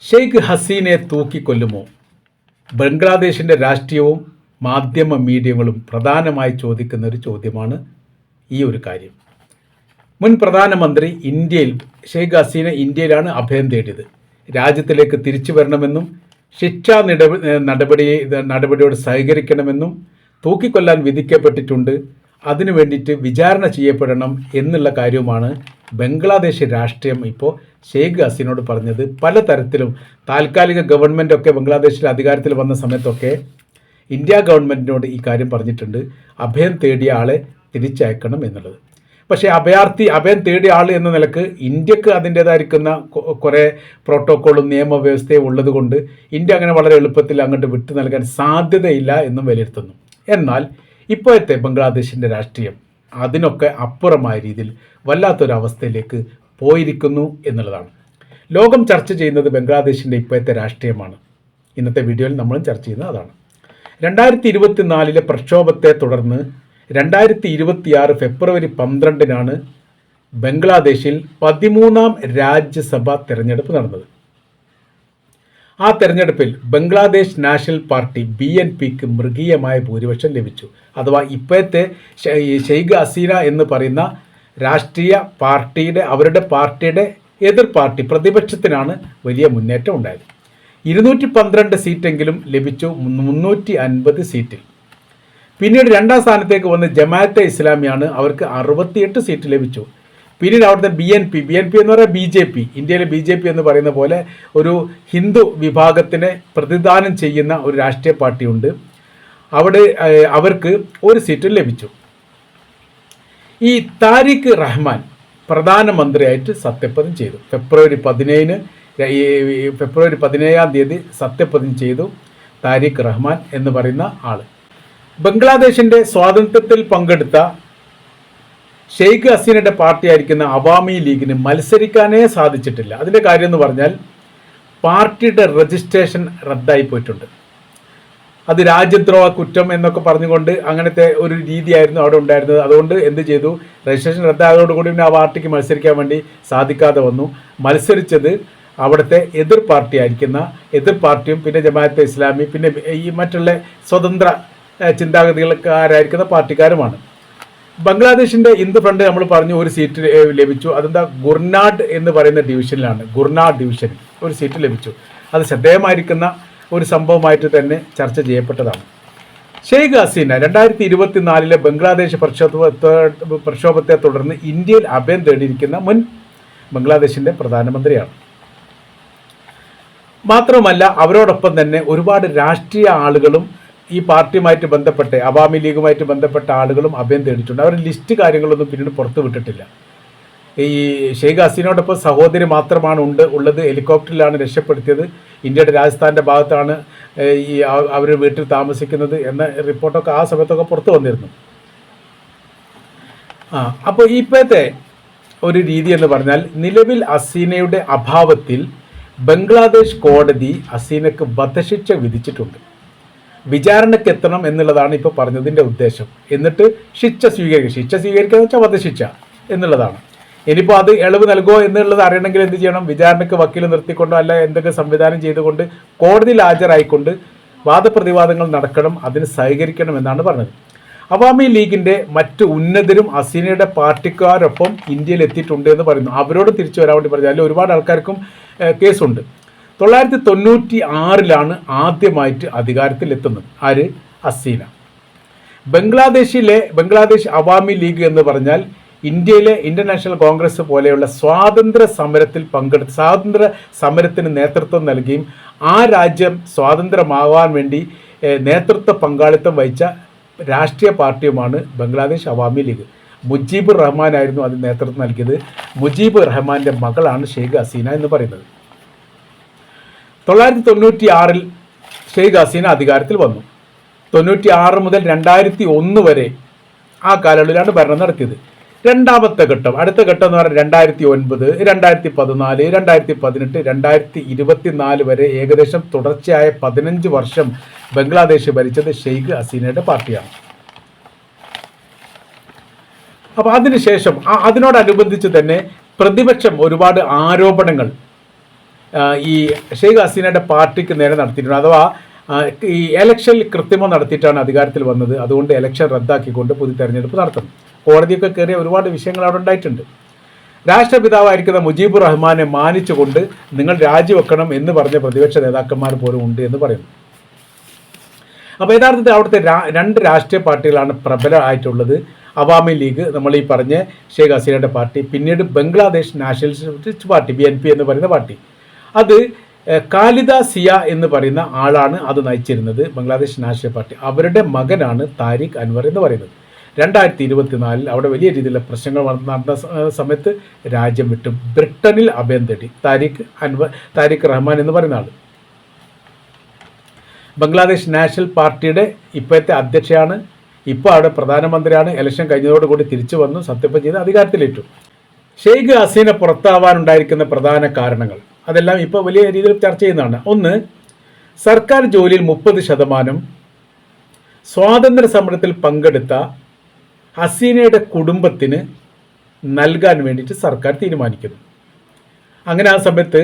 ഷെയ്ഖ് ഹസീനയെ തൂക്കിക്കൊല്ലുമോ? ബംഗ്ലാദേശിൻ്റെ രാഷ്ട്രീയവും മാധ്യമ മീഡിയകളും പ്രധാനമായി ചോദിക്കുന്ന ഒരു ചോദ്യമാണ് ഈ ഒരു കാര്യം. മുൻ പ്രധാനമന്ത്രി ഷെയ്ഖ് ഹസീന ഇന്ത്യയിലാണ് അഭയം തേടിയത്. രാജ്യത്തിലേക്ക് തിരിച്ചു വരണമെന്നും ശിക്ഷാ നടപടിയോട് സഹകരിക്കണമെന്നും തൂക്കിക്കൊല്ലാൻ വിധിക്കപ്പെട്ടിട്ടുണ്ട്, അതിനു വേണ്ടിയിട്ട് വിചാരണ ചെയ്യപ്പെടണം എന്നുള്ള കാര്യവുമാണ് ബംഗ്ലാദേശ് രാഷ്ട്രീയം ഇപ്പോൾ ഷെയ്ഖ് ഹസീനയോട് പറഞ്ഞത്. പലതരത്തിലും താൽക്കാലിക ഗവൺമെൻറ്റൊക്കെ ബംഗ്ലാദേശിൽ അധികാരത്തിൽ വന്ന സമയത്തൊക്കെ ഇന്ത്യ ഗവൺമെൻറ്റിനോട് ഈ കാര്യം പറഞ്ഞിട്ടുണ്ട്, അഭയം തേടിയ ആളെ തിരിച്ചയക്കണം എന്നുള്ളത്. പക്ഷേ അഭയം തേടിയ ആൾ എന്ന നിലക്ക് ഇന്ത്യക്ക് അതിൻ്റേതായിരിക്കുന്ന കുറേ പ്രോട്ടോക്കോളും നിയമവ്യവസ്ഥയും ഉള്ളത് കൊണ്ട് ഇന്ത്യ അങ്ങനെ വളരെ എളുപ്പത്തിൽ അങ്ങോട്ട് വിട്ടു നൽകാൻ സാധ്യതയില്ല എന്നും വിലയിരുത്തുന്നു. എന്നാൽ ഇപ്പോഴത്തെ ബംഗ്ലാദേശിൻ്റെ രാഷ്ട്രീയം അതിനൊക്കെ അപ്പുറമായ രീതിയിൽ വല്ലാത്തൊരവസ്ഥയിലേക്ക് പോയിരിക്കുന്നു എന്നുള്ളതാണ്. ലോകം ചർച്ച ചെയ്യുന്നത് ബംഗ്ലാദേശിൻ്റെ ഇപ്പോഴത്തെ രാഷ്ട്രീയമാണ്. ഇന്നത്തെ വീഡിയോയിൽ നമ്മളും ചർച്ച ചെയ്യുന്നത് അതാണ്. 2024 പ്രക്ഷോഭത്തെ തുടർന്ന് 2026 ഫെബ്രുവരി 12 ബംഗ്ലാദേശിൽ 13ാം രാജ്യസഭ തെരഞ്ഞെടുപ്പ് നടന്നത്. ആ തെരഞ്ഞെടുപ്പിൽ ബംഗ്ലാദേശ് നാഷണൽ പാർട്ടി BNPക്ക് മൃഗീയമായ ഭൂരിപക്ഷം ലഭിച്ചു. അഥവാ ഇപ്പോഴത്തെ ഷെയ്ഖ് ഹസീന എന്ന് പറയുന്ന രാഷ്ട്രീയ അവരുടെ പാർട്ടിയുടെ എതിർ പാർട്ടി പ്രതിപക്ഷത്തിനാണ് വലിയ മുന്നേറ്റം ഉണ്ടായത്. 212 സീറ്റെങ്കിലും ലഭിച്ചു 350 സീറ്റിൽ. പിന്നീട് രണ്ടാം സ്ഥാനത്തേക്ക് വന്ന് ജമാഅത്തെ ഇസ്ലാമിയാണ്, അവർക്ക് 68 സീറ്റ് ലഭിച്ചു. പിന്നീട് അവിടുത്തെ BNP എന്ന് പറയുന്നത് BJP, ഇന്ത്യയിലെ BJP എന്ന് പറയുന്ന പോലെ ഒരു ഹിന്ദു വിഭാഗത്തിനെ പ്രതിദാനം ചെയ്യുന്ന ഒരു രാഷ്ട്രീയ പാർട്ടിയുണ്ട്. അവർക്ക് 1 സീറ്റ് ലഭിച്ചു. ഈ താരിഖ് റഹ്മാൻ പ്രധാനമന്ത്രിയായിട്ട് സത്യപ്രതിജ്ഞ ചെയ്തു. ഫെബ്രുവരി 17 സത്യപ്രതിജ്ഞ ചെയ്തു താരിഖ് റഹ്മാൻ എന്ന് പറയുന്ന ആൾ. ബംഗ്ലാദേശിൻ്റെ സ്വാതന്ത്ര്യത്തിൽ പങ്കെടുത്ത ഷെയ്ഖ് ഹസീനയുടെ പാർട്ടിയായിരിക്കുന്ന അവാമി ലീഗിന് മത്സരിക്കാനേ സാധിച്ചിട്ടില്ല. അതിൻ്റെ കാര്യം എന്ന് പറഞ്ഞാൽ പാർട്ടിയുടെ രജിസ്ട്രേഷൻ റദ്ദായി പോയിട്ടുണ്ട്. അത് രാജ്യദ്രോഹ കുറ്റം എന്നൊക്കെ പറഞ്ഞുകൊണ്ട് അങ്ങനത്തെ ഒരു രീതിയായിരുന്നു അവിടെ ഉണ്ടായിരുന്നത്. അതുകൊണ്ട് എന്ത് ചെയ്തു, രജിസ്ട്രേഷൻ റദ്ദായതോടുകൂടി പിന്നെ ആ പാർട്ടിക്ക് മത്സരിക്കാൻ വേണ്ടി സാധിക്കാതെ വന്നു. മത്സരിച്ചത് അവിടുത്തെ എതിർ പാർട്ടിയും പിന്നെ ജമാഅത്തെ ഇസ്ലാമി പിന്നെ ഈ മറ്റുള്ള സ്വതന്ത്ര ചിന്താഗതികൾക്കാരായിരിക്കുന്ന പാർട്ടിക്കാരുമാണ്. ബംഗ്ലാദേശിൻ്റെ ഹിന്ദു ഫ്രണ്ട് നമ്മൾ പറഞ്ഞു 1 സീറ്റ് ലഭിച്ചു. അതെന്താ, ഗുർനാഡ് എന്ന് പറയുന്ന ഡിവിഷനിലാണ്. ഗുർനാഡ് ഡിവിഷനിൽ 1 സീറ്റ് ലഭിച്ചു. അത് ശ്രദ്ധേയമായിരിക്കുന്ന ഒരു സംഭവമായിട്ട് തന്നെ ചർച്ച ചെയ്യപ്പെട്ടതാണ്. ഷെയ്ഖ് ഹസീന 2024 ബംഗ്ലാദേശ് പ്രക്ഷോഭത്തെ തുടർന്ന് ഇന്ത്യയിൽ അഭയം തേടിയിരിക്കുന്ന മുൻ ബംഗ്ലാദേശിൻ്റെ പ്രധാനമന്ത്രിയാണ്. മാത്രമല്ല അവരോടൊപ്പം തന്നെ ഒരുപാട് രാഷ്ട്രീയ ആളുകളും ഈ പാർട്ടിയുമായിട്ട് ബന്ധപ്പെട്ട് അവാമി ലീഗുമായിട്ട് ബന്ധപ്പെട്ട ആളുകളും അഭയം തേടിയിട്ടുണ്ട്. അവർ ലിസ്റ്റ് കാര്യങ്ങളൊന്നും പിന്നീട് പുറത്തു വിട്ടിട്ടില്ല. ഈ ഷെയ്ഖ് ഹസീനയോടൊപ്പം സഹോദരി മാത്രമാണ് ഉള്ളത്. ഹെലികോപ്റ്ററിലാണ് രക്ഷപ്പെടുത്തിയത്. ഇന്ത്യയുടെ രാജസ്ഥാൻ്റെ ഭാഗത്താണ് അവർ വീട്ടിൽ താമസിക്കുന്നത് എന്ന റിപ്പോർട്ടൊക്കെ ആ സമയത്തൊക്കെ പുറത്തു വന്നിരുന്നു. അപ്പോൾ ഇപ്പോഴത്തെ ഒരു രീതി എന്ന് പറഞ്ഞാൽ നിലവിൽ ഹസീനയുടെ അഭാവത്തിൽ ബംഗ്ലാദേശ് കോടതി ഹസീനക്ക് വധശിക്ഷ വിധിച്ചിട്ടുണ്ട്. വിചാരണയ്ക്ക് എത്തണം എന്നുള്ളതാണ് ഇപ്പോൾ പറഞ്ഞതിൻ്റെ ഉദ്ദേശം. എന്നിട്ട് ശിക്ഷ സ്വീകരിക്കുക വെച്ചാൽ വധശിക്ഷ എന്നുള്ളതാണ്. ഇനിയിപ്പോൾ അത് ഇളവ് നൽകുമോ എന്നുള്ളത് അറിയണമെങ്കിൽ എന്ത് ചെയ്യണം, വിചാരണയ്ക്ക് വക്കീൽ നിർത്തിക്കൊണ്ടോ അല്ല എന്തൊക്കെ സംവിധാനം ചെയ്തുകൊണ്ട് കോടതിയിൽ ഹാജരായിക്കൊണ്ട് വാദപ്രതിവാദങ്ങൾ നടക്കണം, അതിന് സഹകരിക്കണം എന്നാണ് പറഞ്ഞത്. അവാമി ലീഗിൻ്റെ മറ്റ് ഉന്നതരും ഹസീനയുടെ പാർട്ടിക്കാരൊപ്പം ഇന്ത്യയിൽ എത്തിയിട്ടുണ്ട് എന്ന് പറയുന്നു. അവരോട് തിരിച്ചു വരാൻ വേണ്ടി പറഞ്ഞു. അതിൽ ഒരുപാട് ആൾക്കാർക്കും കേസുണ്ട്. 1996 ആദ്യമായിട്ട് അധികാരത്തിൽ എത്തുന്നത് ആര്? ഹസീന. ബംഗ്ലാദേശ് അവാമി ലീഗ് എന്ന് പറഞ്ഞാൽ ഇന്ത്യയിലെ ഇന്ത്യൻ നാഷണൽ കോൺഗ്രസ് പോലെയുള്ള സ്വാതന്ത്ര്യ സമരത്തിന് നേതൃത്വം നൽകുകയും ആ രാജ്യം സ്വാതന്ത്ര്യമാവാൻ വേണ്ടി നേതൃത്വ പങ്കാളിത്തം വഹിച്ച രാഷ്ട്രീയ പാർട്ടിയുമാണ് ബംഗ്ലാദേശ് അവാമി ലീഗ്. മുജീബുർ റഹ്മാനായിരുന്നു അതിന് നേതൃത്വം നൽകിയത്. മുജീബുർ റഹ്മാൻ്റെ മകളാണ് ഷെയ്ഖ് ഹസീന എന്ന് പറയുന്നത്. 1996 ഷെയ്ഖ് ഹസീന അധികാരത്തിൽ വന്നു. 96 മുതൽ 2001 വരെ ആ കാലയളവിലാണ് ഭരണം നടത്തിയത്. രണ്ടാമത്തെ ഘട്ടം, അടുത്ത ഘട്ടം എന്ന് പറഞ്ഞാൽ 2009, 2014, 2018, 2024 വരെ ഏകദേശം തുടർച്ചയായ 15 വർഷം ബംഗ്ലാദേശ് ഭരിച്ചത് ഷെയ്ഖ് ഹസീനയുടെ പാർട്ടിയാണ്. അപ്പോൾ അതിനുശേഷം അതിനോടനുബന്ധിച്ച് തന്നെ പ്രതിപക്ഷം ഒരുപാട് ആരോപണങ്ങൾ ഈ ഷെയ്ഖ് ഹസീനയുടെ പാർട്ടിക്ക് നേരെ നടത്തിയിട്ടുണ്ട്. അഥവാ ഈ ഇലക്ഷനിൽ കൃത്രിമം നടത്തിയിട്ടാണ് അധികാരത്തിൽ വന്നത്. അതുകൊണ്ട് ഇലക്ഷൻ റദ്ദാക്കിക്കൊണ്ട് പുതിയ തെരഞ്ഞെടുപ്പ് നടത്തുന്നു. കോടതിയൊക്കെ കയറിയ ഒരുപാട് വിഷയങ്ങൾ അവിടെ ഉണ്ടായിട്ടുണ്ട്. രാഷ്ട്രപിതാവായിരിക്കുന്ന മുജീബുർ റഹ്മാനെ മാനിച്ചുകൊണ്ട് നിങ്ങൾ രാജിവെക്കണം എന്ന് പറഞ്ഞ പ്രതിപക്ഷ നേതാക്കന്മാർ പോലും ഉണ്ട് എന്ന് പറയുന്നു. അപ്പോൾ യഥാർത്ഥത്തിൽ അവിടുത്തെ രണ്ട് രാഷ്ട്രീയ പാർട്ടികളാണ് പ്രബലമായിട്ടുള്ളത്. അവാമി ലീഗ്, നമ്മൾ ഈ പറഞ്ഞ ഷെയ്ഖ് ഹസീനയുടെ പാർട്ടി, പിന്നീട് ബംഗ്ലാദേശ് നാഷണലിസ്റ്റ് പാർട്ടി BNP എന്ന് പറയുന്ന പാർട്ടി. അത് ഖാലിദ സിയ എന്ന് പറയുന്ന ആളാണ് അത് നയിച്ചിരുന്നത്, ബംഗ്ലാദേശ് നാഷണൽ പാർട്ടി. അവരുടെ മകനാണ് താരിഖ് അൻവർ എന്ന് പറയുന്നത്. 2024 അവിടെ വലിയ രീതിയിലുള്ള പ്രശ്നങ്ങൾ നടന്ന സമയത്ത് രാജ്യം വിട്ടു ബ്രിട്ടനിൽ അഭയം തേടി താരിഖ് റഹ്മാൻ എന്ന് പറയുന്ന ആൾ. ബംഗ്ലാദേശ് നാഷണൽ പാർട്ടിയുടെ ഇപ്പോഴത്തെ അധ്യക്ഷയാണ്. ഇപ്പോൾ അവിടെ പ്രധാനമന്ത്രിയാണ്. ഇലക്ഷൻ കഴിഞ്ഞതോടുകൂടി തിരിച്ചു വന്നു, സത്യപ്രതിജ്ഞ ചെയ്ത് അധികാരത്തിലേറ്റു. ഷെയ്ഖ് ഹസീന പുറത്താവാനുണ്ടായിരിക്കുന്ന പ്രധാന കാരണങ്ങൾ അതെല്ലാം ഇപ്പോൾ വലിയ രീതിയിൽ ചർച്ച ചെയ്യുന്നതാണ്. ഒന്ന്, സർക്കാർ ജോലിയിൽ 30% സ്വാതന്ത്ര്യ സമരത്തിൽ പങ്കെടുത്ത ഹസീനയുടെ കുടുംബത്തിന് നൽകാൻ വേണ്ടിയിട്ട് സർക്കാർ തീരുമാനിക്കുന്നു. അങ്ങനെ ആ സമയത്ത്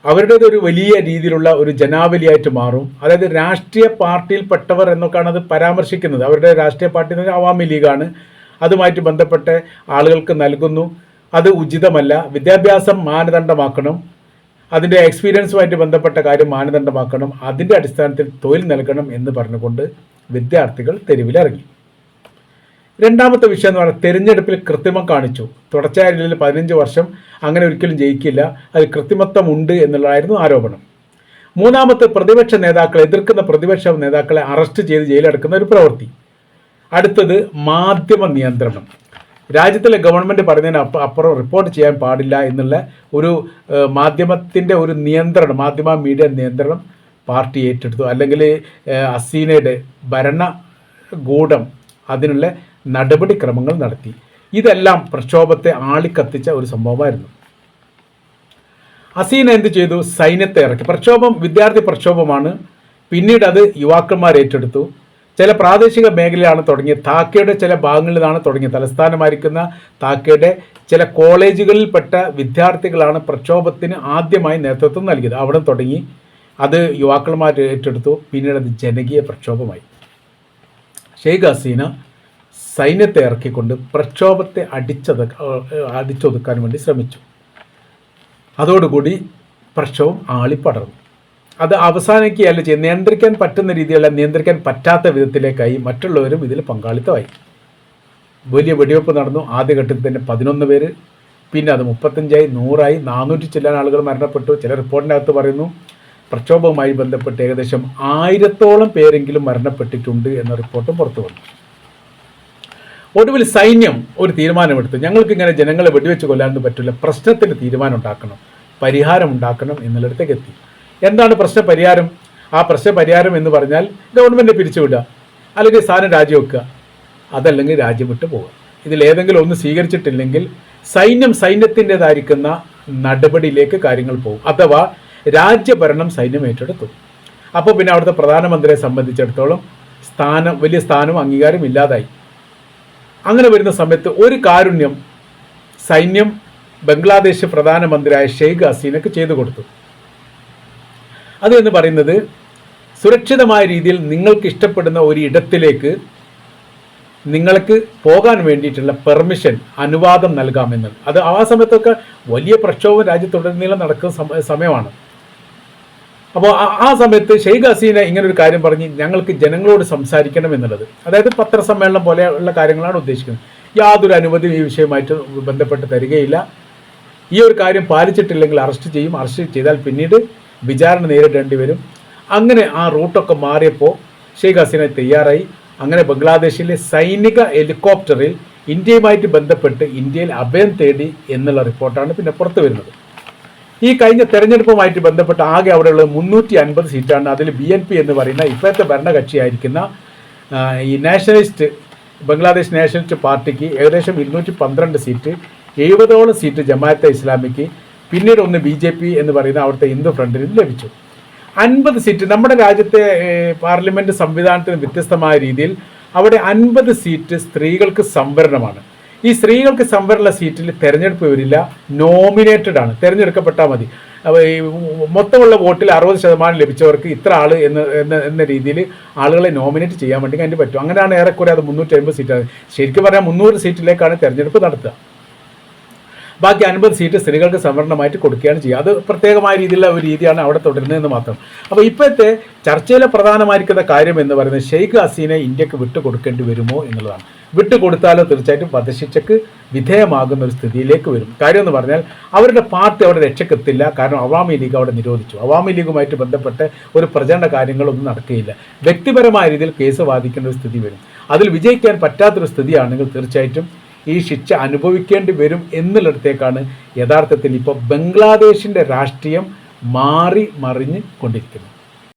അവരുടേത് ഒരു വലിയ രീതിയിലുള്ള ഒരു ജനാവലിയായിട്ട് മാറും. അതായത് രാഷ്ട്രീയ പാർട്ടിയിൽപ്പെട്ടവർ എന്നൊക്കെയാണ് അത് പരാമർശിക്കുന്നത്. അവരുടെ രാഷ്ട്രീയ പാർട്ടി എന്ന് പറഞ്ഞാൽ അവാമി ലീഗാണ്. അതുമായിട്ട് ബന്ധപ്പെട്ട ആളുകൾക്ക് നൽകുന്നു. അത് ഉചിതമല്ല. വിദ്യാഭ്യാസം മാനദണ്ഡമാക്കണം. അതിൻ്റെ എക്സ്പീരിയൻസുമായിട്ട് ബന്ധപ്പെട്ട കാര്യം മാനദണ്ഡമാക്കണം. അതിൻ്റെ അടിസ്ഥാനത്തിൽ തൊഴിൽ നൽകണം എന്ന് പറഞ്ഞുകൊണ്ട് വിദ്യാർത്ഥികൾ തെരുവിലിറങ്ങി. രണ്ടാമത്തെ വിഷയം എന്ന് പറഞ്ഞാൽ തെരഞ്ഞെടുപ്പിൽ കൃത്രിമം കാണിച്ചു. തുടർച്ചയായ 15 വർഷം അങ്ങനെ ഒരിക്കലും ജയിക്കില്ല, അത് കൃത്രിമത്വം ഉണ്ട് എന്നുള്ളതായിരുന്നു ആരോപണം. മൂന്നാമത്തെ, പ്രതിപക്ഷ നേതാക്കളെ എതിർക്കുന്ന പ്രതിപക്ഷ നേതാക്കളെ അറസ്റ്റ് ചെയ്ത് ജയിലടക്കുന്ന ഒരു പ്രവൃത്തി. അടുത്തത് മാധ്യമ നിയന്ത്രണം. രാജ്യത്തിലെ ഗവൺമെൻറ് പറയുന്നതിന് അപ്പുറം റിപ്പോർട്ട് ചെയ്യാൻ പാടില്ല എന്നുള്ള ഒരു മാധ്യമത്തിൻ്റെ ഒരു നിയന്ത്രണം, മീഡിയ നിയന്ത്രണം പാർട്ടി ഏറ്റെടുത്തു. അല്ലെങ്കിൽ ഹസീനയുടെ ഭരണകൂടം അതിനുള്ള നടപടിക്രമങ്ങൾ നടത്തി. ഇതെല്ലാം പ്രക്ഷോഭത്തെ ആളിക്കത്തിച്ച ഒരു സംഭവമായിരുന്നു. ഹസീന എന്ത് ചെയ്തു? സൈന്യത്തെ ഇറക്കി. പ്രക്ഷോഭം വിദ്യാർത്ഥി പ്രക്ഷോഭമാണ്. പിന്നീട് അത് യുവാക്കന്മാർ ഏറ്റെടുത്തു. ചില പ്രാദേശിക മേഖലയാണ് തുടങ്ങിയത്. താക്കയുടെ ചില ഭാഗങ്ങളിൽ നിന്നാണ് തുടങ്ങിയത്. തലസ്ഥാനമായിരിക്കുന്ന താക്കയുടെ ചില കോളേജുകളിൽപ്പെട്ട വിദ്യാർത്ഥികളാണ് പ്രക്ഷോഭത്തിന് ആദ്യമായി നേതൃത്വം നൽകിയത്. അവിടെ തുടങ്ങി അത് യുവാക്കന്മാർ ഏറ്റെടുത്തു. പിന്നീട് അത് ജനകീയ പ്രക്ഷോഭമായി. ഷെയ്ഖ് ഹസീന സൈന്യത്തെ ഇറക്കിക്കൊണ്ട് പ്രക്ഷോഭത്തെ അടിച്ചൊതുക്കാൻ വേണ്ടി ശ്രമിച്ചു. അതോടുകൂടി പ്രക്ഷോഭം ആളിപ്പടർന്നു. അത് അവസാനിക്കുകയല്ല ചെയ്യുന്നത്. നിയന്ത്രിക്കാൻ പറ്റുന്ന രീതിയിലല്ല, നിയന്ത്രിക്കാൻ പറ്റാത്ത വിധത്തിലേക്കായി. മറ്റുള്ളവരും ഇതിൽ പങ്കാളിത്തമായി. വലിയ വെടിവെപ്പ് നടന്നു. ആദ്യഘട്ടത്തിൽ തന്നെ 11 പേര്, പിന്നെ അത് 35ആയി, 100ആയി, 400 ചില്ലാൻ ആളുകൾ മരണപ്പെട്ടു. ചില റിപ്പോർട്ടിനകത്ത് പറയുന്നു പ്രക്ഷോഭവുമായി ബന്ധപ്പെട്ട് ഏകദേശം 1000-ഓളം പേരെങ്കിലും മരണപ്പെട്ടിട്ടുണ്ട് എന്ന റിപ്പോർട്ടും പുറത്തു വന്നു. ഒടുവിൽ സൈന്യം ഒരു തീരുമാനമെടുത്തു. ഞങ്ങൾക്കിങ്ങനെ ജനങ്ങളെ വെടിവെച്ച് കൊല്ലാനൊന്നും പറ്റില്ല, പ്രശ്നത്തിന് തീരുമാനം ഉണ്ടാക്കണം, പരിഹാരം ഉണ്ടാക്കണം എന്നുള്ളിടത്തേക്ക് എത്തി. എന്താണ് പ്രശ്നപരിഹാരം? ആ പ്രശ്നപരിഹാരം എന്ന് പറഞ്ഞാൽ ഗവൺമെൻറ് പിരിച്ചുവിടുക, അല്ലെങ്കിൽ സ്ഥാനം രാജിവെക്കുക, അതല്ലെങ്കിൽ രാജ്യം വിട്ടു പോകുക. ഇതിലേതെങ്കിലും ഒന്ന് സ്വീകരിച്ചിട്ടില്ലെങ്കിൽ സൈന്യത്തിൻ്റെതായിരിക്കുന്ന നടപടിയിലേക്ക് കാര്യങ്ങൾ പോകും. അഥവാ രാജ്യഭരണം സൈന്യം ഏറ്റെടുത്തു. അപ്പോൾ പിന്നെ അവിടുത്തെ പ്രധാനമന്ത്രിയെ സംബന്ധിച്ചിടത്തോളം വലിയ സ്ഥാനവും അംഗീകാരം ഇല്ലാതായി. അങ്ങനെ വരുന്ന സമയത്ത് ഒരു കാരുണ്യം സൈന്യം ബംഗ്ലാദേശ് പ്രധാനമന്ത്രിയായ ഷെയ്ഖ് ഹസീനക്ക് ചെയ്തു കൊടുത്തു. അത് എന്ന് പറയുന്നത് സുരക്ഷിതമായ രീതിയിൽ നിങ്ങൾക്ക് ഇഷ്ടപ്പെടുന്ന ഒരു ഇടത്തിലേക്ക് നിങ്ങൾക്ക് പോകാൻ വേണ്ടിയിട്ടുള്ള പെർമിഷൻ, അനുവാദം നൽകാമെന്നത്. അത് ആ സമയത്തൊക്കെ വലിയ പ്രക്ഷോഭം രാജ്യത്തുടനീളം നടക്കുന്ന സമയമാണ്. അപ്പോൾ ആ സമയത്ത് ഷെയ്ഖ് ഹസീന ഇങ്ങനൊരു കാര്യം പറഞ്ഞ് ഞങ്ങൾക്ക് ജനങ്ങളോട് സംസാരിക്കണം എന്നുള്ളത്, അതായത് പത്രസമ്മേളനം പോലെയുള്ള കാര്യങ്ങളാണ് ഉദ്ദേശിക്കുന്നത്. യാതൊരു അനുമതിയും ഈ വിഷയമായിട്ട് ബന്ധപ്പെട്ട് തരികയില്ല. ഈ ഒരു കാര്യം പാലിച്ചിട്ടില്ലെങ്കിൽ അറസ്റ്റ് ചെയ്യും. അറസ്റ്റ് ചെയ്താൽ പിന്നീട് വിചാരണ നേരിടേണ്ടി വരും. അങ്ങനെ ആ റൂട്ടൊക്കെ മാറിയപ്പോൾ ഷെയ്ഖ് ഹസീന തയ്യാറായി. അങ്ങനെ ബംഗ്ലാദേശിലെ സൈനിക ഹെലികോപ്റ്ററിൽ ഇന്ത്യയുമായിട്ട് ബന്ധപ്പെട്ട് ഇന്ത്യയിൽ അഭയം തേടി എന്നുള്ള റിപ്പോർട്ടാണ് പിന്നെ പുറത്തു വരുന്നത്. ഈ കഴിഞ്ഞ തെരഞ്ഞെടുപ്പുമായിട്ട് ബന്ധപ്പെട്ട് ആകെ അവിടെയുള്ള 350 സീറ്റാണ്. അതിൽ BNP എന്ന് പറയുന്ന ഇപ്പോഴത്തെ ഭരണകക്ഷിയായിരിക്കുന്ന ഈ ബംഗ്ലാദേശ് നാഷണലിസ്റ്റ് പാർട്ടിക്ക് ഏകദേശം 212 സീറ്റ്, 70ഓളം സീറ്റ് ജമാഅത്തെ ഇസ്ലാമിക്ക്, പിന്നീട് ഒന്ന് BJP എന്ന് പറയുന്ന അവിടുത്തെ ഹിന്ദു ഫ്രണ്ടിന് ലഭിച്ചു. 50 സീറ്റ്. നമ്മുടെ രാജ്യത്തെ പാർലമെൻറ്റ് സംവിധാനത്തിന് വ്യത്യസ്തമായ രീതിയിൽ അവിടെ 50 സീറ്റ് സ്ത്രീകൾക്ക് സംവരണമാണ്. ഈ സ്ത്രീകൾക്ക് സംവരണ സീറ്റിൽ തിരഞ്ഞെടുപ്പ് വരില്ല, നോമിനേറ്റഡ് ആണ്, തിരഞ്ഞെടുക്കപ്പെട്ടാൽ മതി. ഈ മൊത്തമുള്ള വോട്ടിൽ 60% ലഭിച്ചവർക്ക് ഇത്ര ആൾ എന്ന രീതിയിൽ ആളുകളെ നോമിനേറ്റ് ചെയ്യാൻ വേണ്ടി അതിന് പറ്റും. അങ്ങനെയാണ് ഏറെക്കുറെ അത് 350 സീറ്റാണ്. ശരിക്കും പറഞ്ഞാൽ 300 സീറ്റിലേക്കാണ് തെരഞ്ഞെടുപ്പ് നടത്തുക. ബാക്കി 50 സീറ്റ് സ്ത്രീകൾക്ക് സംവരണമായിട്ട് കൊടുക്കുകയാണ് ചെയ്യുക. അത് പ്രത്യേകമായ രീതിയിലുള്ള ഒരു രീതിയാണ് അവിടെ തുടരുന്നതെന്ന് മാത്രം. അപ്പോൾ ഇപ്പോഴത്തെ ചർച്ചയിലെ പ്രധാനമായിരിക്കുന്ന കാര്യം എന്ന് പറയുന്നത് ഷെയ്ഖ് ഹസീനെ ഇന്ത്യക്ക് വിട്ടുകൊടുക്കേണ്ടി വരുമോ എന്നുള്ളതാണ്. വിട്ടുകൊടുത്താലോ തീർച്ചയായിട്ടും വധശിക്ഷയ്ക്ക് വിധേയമാകുന്ന ഒരു സ്ഥിതിയിലേക്ക് വരും. കാര്യം എന്ന് പറഞ്ഞാൽ അവരുടെ പാർട്ടി അവിടെ രക്ഷക്കെത്തില്ല. കാരണം അവാമി ലീഗ് അവിടെ നിരോധിച്ചു. അവാമി ലീഗുമായിട്ട് ബന്ധപ്പെട്ട് ഒരു പ്രചരണ കാര്യങ്ങളൊന്നും നടക്കുകയില്ല. വ്യക്തിപരമായ രീതിയിൽ കേസ് വാദിക്കേണ്ട ഒരു സ്ഥിതി വരും. അതിൽ വിജയിക്കാൻ പറ്റാത്തൊരു സ്ഥിതിയാണെങ്കിൽ തീർച്ചയായിട്ടും ഈ ശിക്ഷ അനുഭവിക്കേണ്ടി വരും എന്നുള്ളിടത്തേക്കാണ് യഥാർത്ഥത്തിൽ ഇപ്പോൾ ബംഗ്ലാദേശിൻ്റെ രാഷ്ട്രീയം മാറി മറിഞ്ഞ് കൊണ്ടിരിക്കുന്നത്.